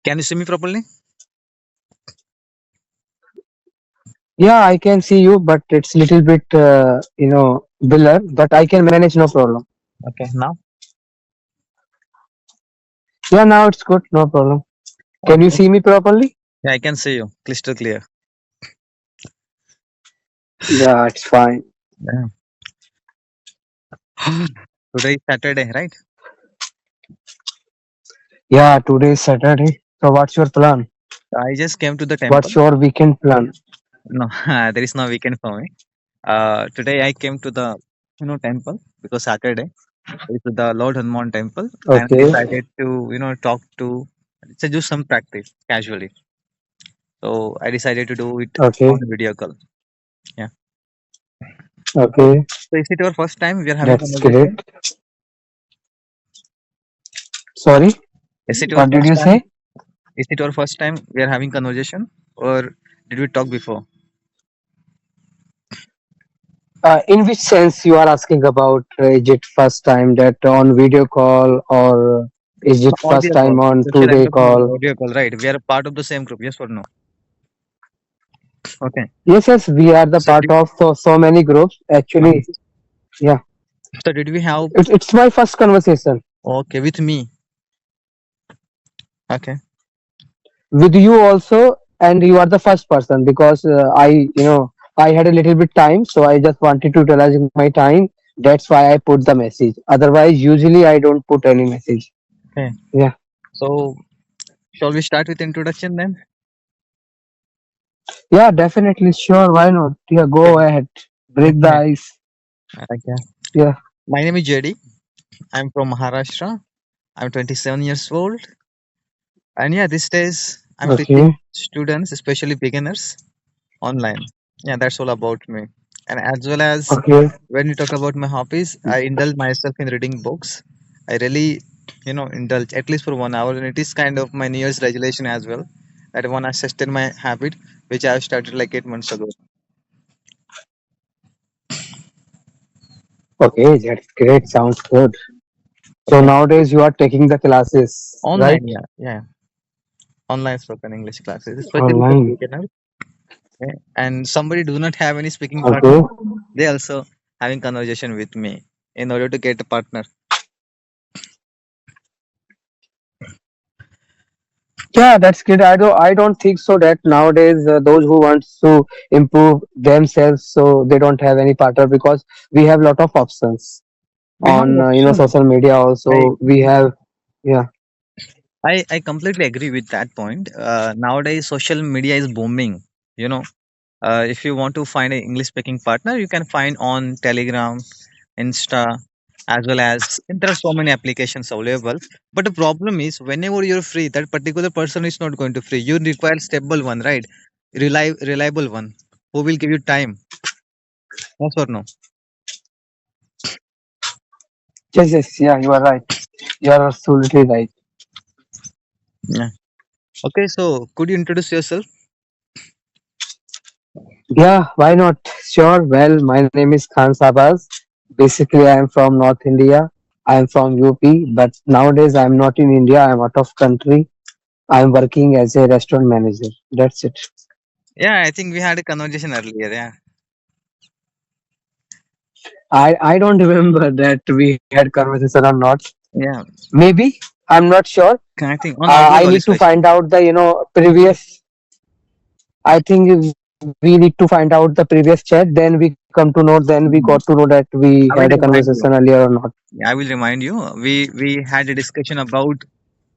Can you see me properly? Yeah, I can see you, but it's little bit, blur, but I can manage, no problem. Okay, now? Yeah, now it's good, no problem. Can you Okay. see me properly? Yeah, I can see you crystal clear. Yeah, it's fine. Yeah. Today is Saturday, right? Yeah, today is Saturday. So what's your plan? I just came to the temple. What's your weekend plan? No, there is no weekend for me. Today I came to the temple because Saturday is the Lord Hanuman temple, and I Okay, decided to talk to do some practice casually. So I decided to do it on okay, video call. Yeah. okay. So is it your first time we are having That's great. conversation? Sorry, Is it your what did first you time? say? Is it your first time we are having conversation, or did we talk before? In which sense you are asking about? Is it first time that on video call or is it first Audio call. time on Social today entrepreneur call? audio call, right? We are a part of the same group. Yes or no? Okay. Yes, yes, we are the So part of so many groups. uh-huh. Actually, yeah, So did we have it's my first conversation okay with me? Okay. with you also, and you are the first person because I had a little bit time, so I just wanted to utilize my time. That's why I put the message. Otherwise, usually I don't put any message. Okay. Yeah, So shall we start with introduction then? yeah, definitely, sure. Why not? Yeah, go ahead, break the Okay. ice. Okay. Yeah, My name is JD. I'm from Maharashtra. I'm 27 years old. And yeah, these days I'm teaching okay, students, especially beginners, online. Yeah, that's all about me. And as well as okay, when you talk about my hobbies, I indulge myself in reading books. I really, indulge at least for 1 hour, and it is kind of my New Year's resolution as well. That one I sustain my habit, which I have started like 8 months ago. okay. That's great. Sounds good. So Okay, nowadays you are taking the classes, right? online, yeah, yeah, online spoken English classes, especially for Online. beginners. Okay? And somebody do not have any speaking partner, Okay. they also having conversation with me in order to get a partner. Yeah, that's great. I don't think so that nowadays those who want to improve themselves, so they don't have any partner because we have lot of options We have on options. social media. Like Also, we have, yeah. I completely agree with that point. Nowadays, social media is booming. You know, if you want to find an English speaking partner, you can find on Telegram, Insta, as well as there are so many applications available. But the problem is, whenever you're free, that particular person is not going to free. You require stable one, right? Reliable one who will give you time. Yes or no? Yes, yes, yeah, you are right. You are absolutely right. Yeah. Okay, so could you introduce yourself? Yeah, why not? Sure. Well, my name is Khan Sabaz. Basically, I am from North India. I am from UP, but nowadays I am not in India. I am out of country. I am working as a restaurant manager. That's it. Yeah, I think we had a conversation earlier. Yeah. I don't remember that we had conversation or not. Yeah. Maybe I'm not sure. I think on audio I call need to especially. find out the previous. I think we need to find out the previous chat. Then we come to know. Then we Mhm. got to know that we I will had a remind you. conversation earlier or not. I will remind you. We had a discussion about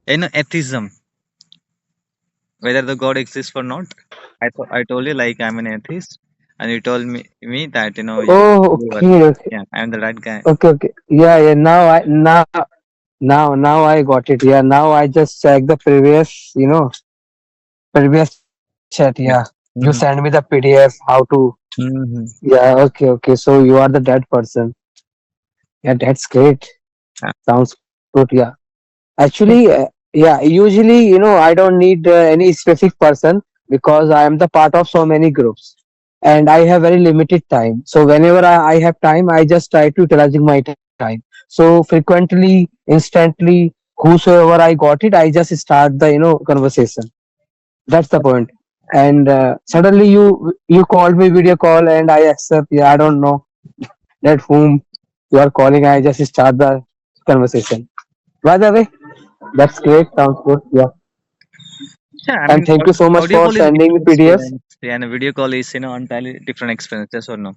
atheism, whether the God exists or not. I told you like I'm an atheist, and you told me that Oh, you are, okay, okay, yeah, I'm the right guy. okay, okay. Yeah, yeah. Now I got it. Yeah, now I just checked the previous chat. Yeah. Yeah, you Mm-hmm. send me the PDF how to. Mm-hmm. Yeah, okay, okay. So you are the dead person. Yeah, that's great. Yeah. Sounds good. Yeah. So, Actually, yeah, usually, I don't need any specific person because I am the part of so many groups and I have very limited time. So whenever I have time, I just try to utilizing my time. So frequently, instantly, whosoever I got it, I just start the conversation. That's the point. And suddenly you called me video call and I accept. Yeah, I don't know that whom you are calling. I just start the conversation. By the way, that's great. Sounds good. Yeah. Yeah, I And mean, thank you so much audio for call is sending me different PDFs. experience, yeah, and a video call is entirely different experiences or no?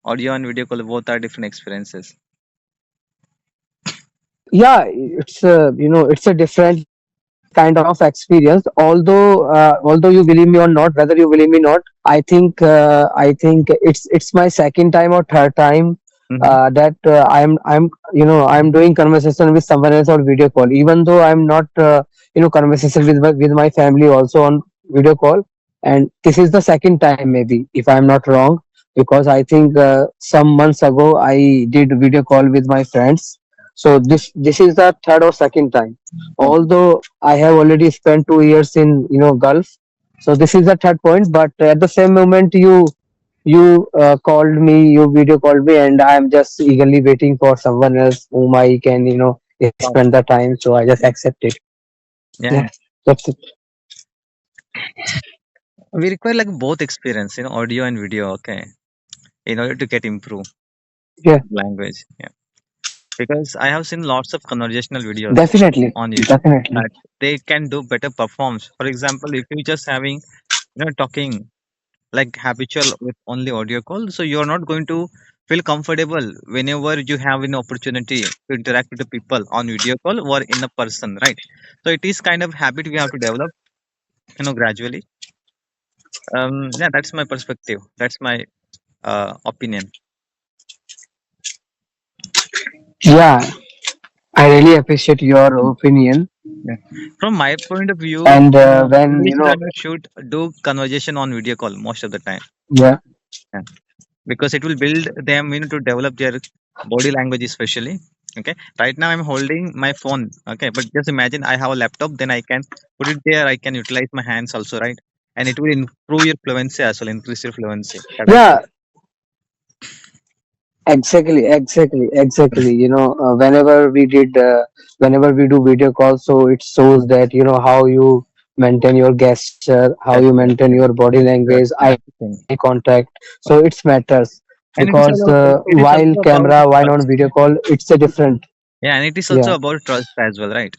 Audio and video call both are different experiences. Yeah, it's a different kind of experience. Although you believe me or not, whether you believe me not, I think it's my second time or third time Mm-hmm. that I'm doing conversation with someone else on video call, even though I'm not conversation with my family also on video call. And this is the second time, maybe, if I'm not wrong, because I think some months ago I did video call with my friends. So this is the third or second time. Okay. Although I have already spent 2 years in Gulf, so this is the third point. But at the same moment, you called me, you video called me, and I am just eagerly waiting for someone else whom I can Wow. spend the time. So I just accept it. Yeah, Yeah, that's it. we require like both experience, audio and video. Okay, in order to get improve Yeah, language. Yeah, because I have seen lots of conversational videos definitely, on YouTube definitely. that they can do better performs. For example, if you just having talking like habitual with only audio call, so you're not going to feel comfortable whenever you have an opportunity to interact with the people on video call or in a person, right? So it is kind of habit we have to develop, gradually. Yeah, that's my perspective, that's my opinion. Yeah, I really appreciate your opinion. Yeah. From my point of view, And when English learners should do conversation on video call most of the time. yeah, Yeah. Because it will build them to develop their body language especially. Okay, right now I'm holding my phone. Okay, but just imagine I have a laptop, then I can put it there, I can utilize my hands also, right? And it will improve your fluency as well, increase your fluency, that I yeah, feel. exactly, exactly, exactly. Whenever we do video calls, so it shows that how you maintain your gesture, how you That's right, maintain yeah. your body language, Trust and eye everything. contact. So it's matters And because it is while also about camera, while on trust. video call, it's a different. Yeah, and it is Yeah, also about trust as well, right?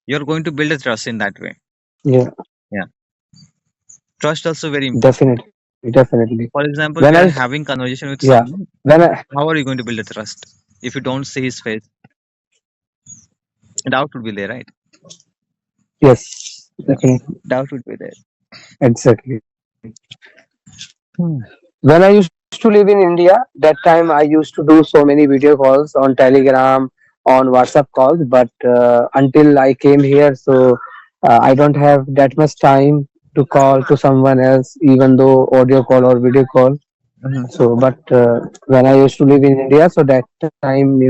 You're going to build a trust in that way. yeah, Yeah, trust also very important. definitely, definitely. For example, When we are I having conversation with Yeah, someone. when I How are you going to build a trust if you don't see his face? Doubt would be there, right? yes, Yeah, definitely, doubt would be there. exactly. Hmm. When I used to live in India, that time I used to do so many video calls on Telegram, on WhatsApp calls. But until I came here, so I don't have that much time to call to someone else, even though audio call or video call. Mhm. So, but when I used to live in India, so that time,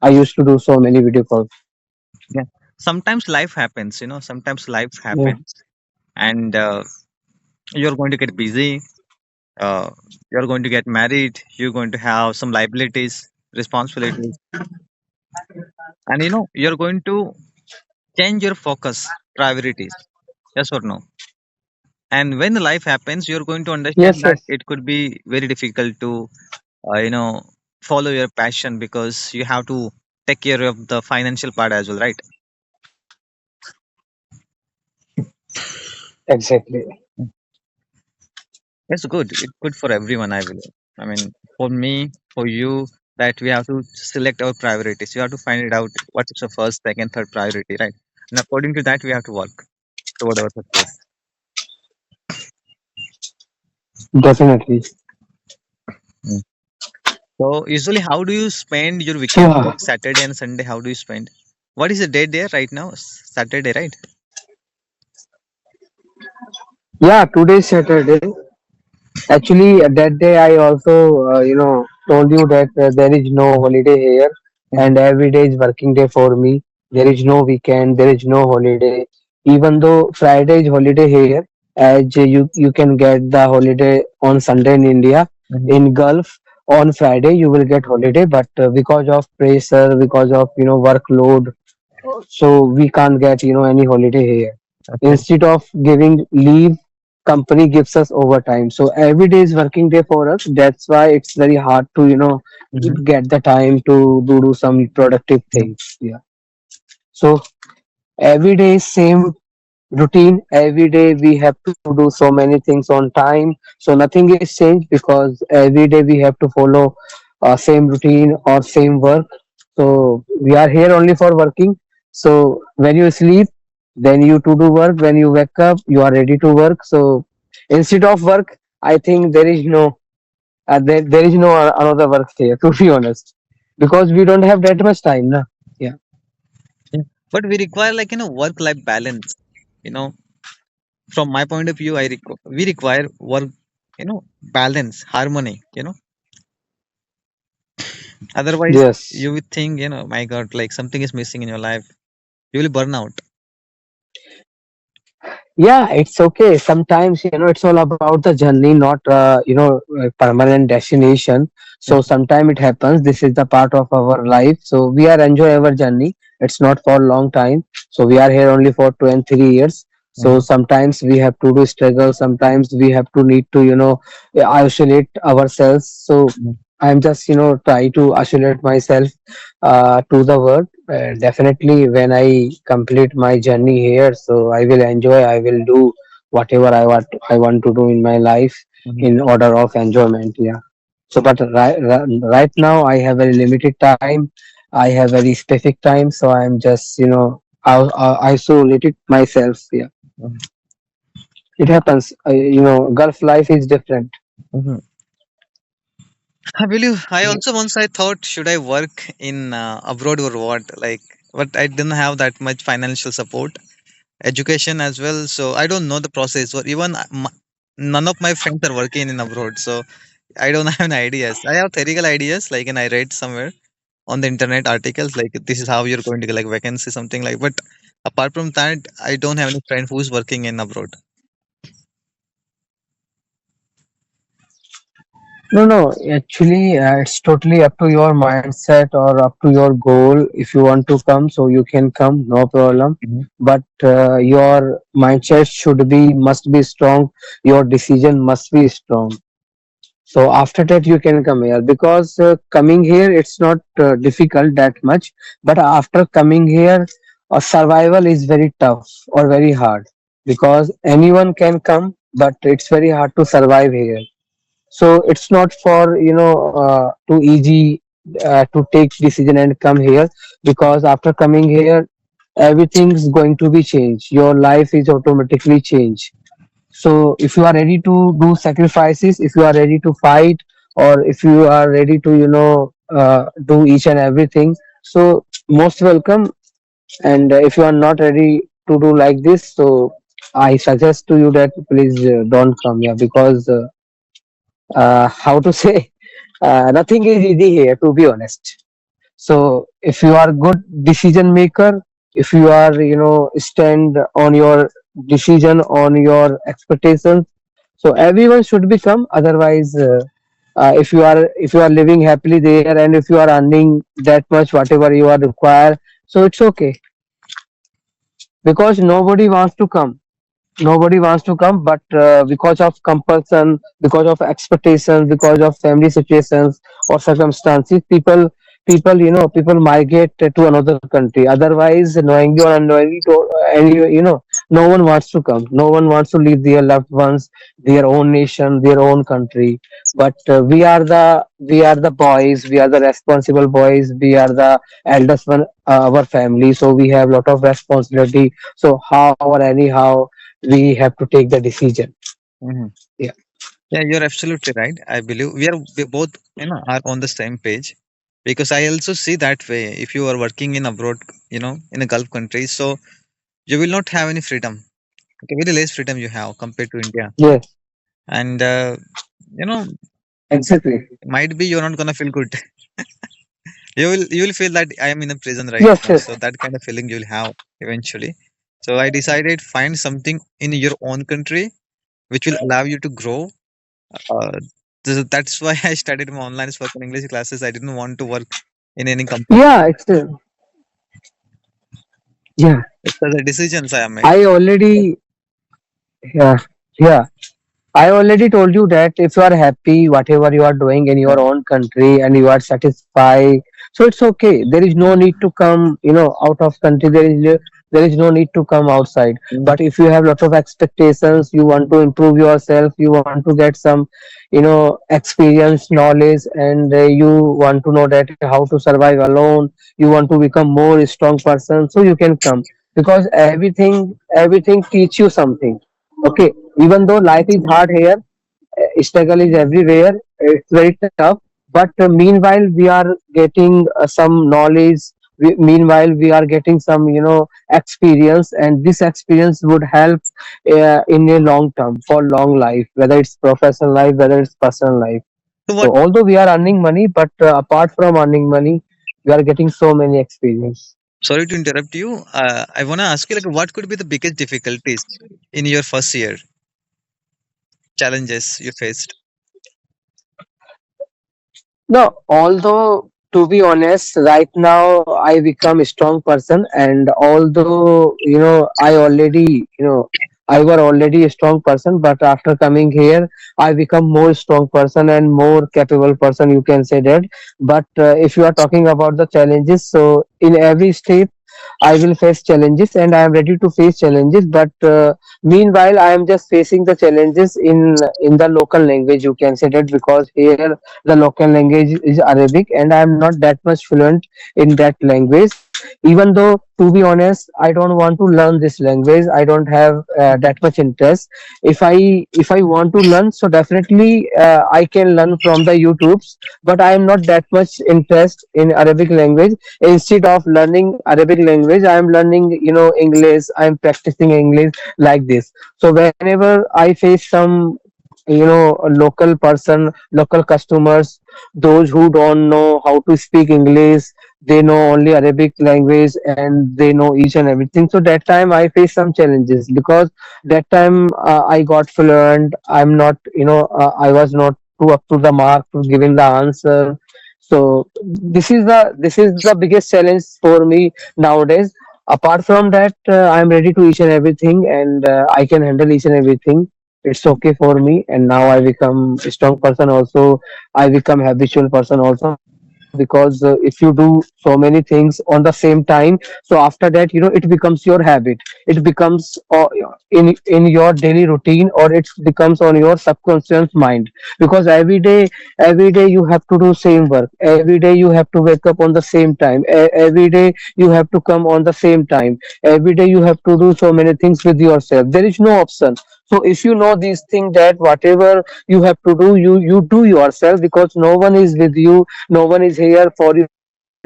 I used to do so many video calls. Yeah. Sometimes life happens, sometimes life Yeah, happens, and you're going to get busy. Uh, you're going to get married. You're going to have some liabilities, responsibilities, and you're going to change your focus, priorities. Yes or no? And when the life happens, you're going to understand yes, that yes, it could be very difficult to uh, you know follow your passion because you have to take care of the financial part as well, right? exactly. Mm. It's good, it's good for everyone, I believe. I mean, for me, for you, that we have to select our priorities. We have to find it out what is the first, second, third priority, right? And according to that we have to work toward our success. Definitely. Mm. So usually how do you spend your weekend, So, like Saturday and Sunday? How do you spend? What is the date there right now? Saturday, right? yeah, today's Saturday. Actually, that day I also, told you that there is no holiday here, Mhm. and every day is working day for me. There is no weekend, there is no holiday. Even though Friday is holiday here, as you can get the holiday on Sunday in India. Mhm. In Gulf, on Friday you will get holiday, but because of pressure, because of workload, so we can't get any holiday here. Okay. Instead of giving leave, company gives us overtime. So every day is working day for us. That's why it's very hard to Mm-hmm. get the time to do some productive things. Yeah. So every day is same routine. Every day we have to do so many things on time, so nothing is changed because every day we have to follow same routine or same work. So we are here only for working. So when you sleep, then you to do work. When you wake up, you are ready to work. So instead of work, I think there is there is no another work here, to be honest, because we don't have that much time na. Yeah. Yeah. But we require like work life balance. You know, from my point of view, we require work, balance, harmony. Otherwise, Yes. you would think, my God, like something is missing in your life. You will burn out. Yeah, it's okay. Sometimes, it's all about the journey, not, a permanent destination. So Mhm, sometimes it happens. This is the part of our life. So we are enjoy our journey. It's not for a long time. So we are here only for 23 years. So mhm, sometimes we have to do struggle. Sometimes we have to need to, isolate ourselves. So mhm, I'm just, try to isolate myself to the world. Definitely, when I complete my journey here, so I will enjoy. I will do whatever I want to do in my life mhm, in order of enjoyment. Yeah. So, but right now I have very limited time. I have very specific time, so I'm just isolated myself. Yeah, mhm, it happens. Gulf life is different. mhm. I believe I also once I thought should I work in abroad or what, like, but I didn't have that much financial support, education as well, so I don't know the process. Or even none of my friends are working in abroad, so I don't have any ideas. I have theoretical ideas, like, and I read somewhere on the internet articles like this is how you're going to get like vacancy something like. But apart from that, I don't have any friend who's working in abroad. No, no. Actually, it's totally up to your mindset or up to your goal. If you want to come, so you can come, no problem. Mhm, But your mindset must be strong. Your decision must be strong. So after that, you can come here because coming here it's not difficult that much. But after coming here, survival is very tough or very hard because anyone can come, but it's very hard to survive here. So it's not for too easy to take decision and come here, because after coming here everything's going to be changed, your life is automatically changed. So if you are ready to do sacrifices, if you are ready to fight, or if you are ready to do each and everything, so most welcome. And if you are not ready to do like this, so I suggest to you that please don't come here, because how to say, nothing is easy here, to be honest. So if you are good decision maker, if you are stand on your decision, on your expectations, so everyone should become. Otherwise if you are living happily there, and if you are earning that much whatever you are required, so it's okay, because nobody wants to come, but because of compulsion, because of expectations, because of family situations or circumstances, people migrate to another country. Otherwise, knowingly or unknowingly, no one wants to come, no one wants to leave their loved ones, their own nation, their own country. But we are the boys, we are the responsible boys, we are the eldest one, our family, so we have lot of responsibility. So how or anyhow we have to take the decision. mhm. Yeah. Yeah, you're absolutely right. I believe we both are on the same page, because I also see that way. If you are working in abroad, in a Gulf country, so you will not have any freedom. Okay, very less freedom you have compared to India. Yes. And you know Exactly. might be you're not gonna feel good. You will feel that I am in a prison right Yes. now, Yes. so that kind of feeling you'll have eventually. So I decided find something in your own country which will allow you to grow. uh, that's why I studied my online spoken English classes. I didn't want to work in any company. Yeah. It's Yeah, It's the decisions I have made. I already, yeah, yeah. I already told you that if you are happy, whatever you are doing in your own country and you are satisfied, so it's okay. There is no need to come, out of country. There is no need to come outside. Mm. But if you have lot of expectations, you want to improve yourself, you want to get some, experience, knowledge, and you want to know that how to survive alone. You want to become more strong person, so you can come because everything teach you something. Okay, even though life is hard here, struggle is everywhere, it's very tough, but meanwhile we are getting some knowledge. Meanwhile we are getting some experience, and this experience would help in a long term for long life, whether it's professional life, whether it's personal life. So what? So although we are earning money, but apart from earning money, we are getting so many experience. Sorry to interrupt you. I want to ask you, like, what could be the biggest difficulties in your first year? Challenges you faced. No, although to be honest, right now I become a strong person, and although I were already a strong person, but after coming here, I become more strong person and more capable person. You can say that. But if you are talking about the challenges, so in every step, I will face challenges, and I am ready to face challenges. But meanwhile, I am just facing the challenges in the local language. You can say that because here the local language is Arabic, and I am not that much fluent in that language. Even though, to be honest, I don't want to learn this language. I don't have that much interest. If I want to learn, so definitely I can learn from the YouTubes. But I am not that much interest in Arabic language. Instead of learning Arabic language, I am learning English. I am practicing English like this. So whenever I face some a local person, local customers, those who don't know how to speak English, they know only Arabic language and they know each and everything. So that time I face some challenges because that time I got fluent. I'm not, I was not too up to the mark to giving the answer. So this is the biggest challenge for me nowadays. Apart from that, I'm ready to each and everything, and I can handle each and everything. It's okay for me, and now I become a strong person also. I become habitual person also because if you do so many things on the same time, so after that it becomes your habit. It becomes in your daily routine, or it becomes on your subconscious mind, because every day you have to do same work. Every day you have to wake up on the same time. Every day you have to come on the same time. Every day you have to do so many things with yourself. There is no option. So if you know these things, that whatever you have to do, you do yourself, because no one is with you. No one is here for you,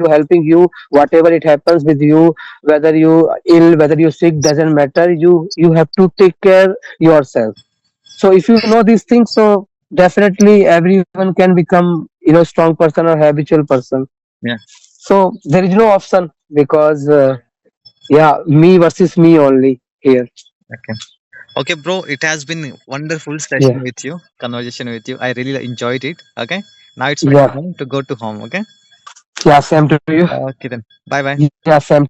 helping you. Whatever it happens with you, whether you ill, whether you sick, doesn't matter. You have to take care yourself. So if you know these things, so definitely everyone can become strong person or habitual person. Yeah. So there is no option, because yeah, me versus me only here. Okay. Okay, bro. It has been wonderful Yeah, session with you, conversation with you. I really enjoyed it. Okay. Now it's my yeah, time to go to home. Okay. yeah, same to you. Okay then. Bye bye. Yeah, same to you.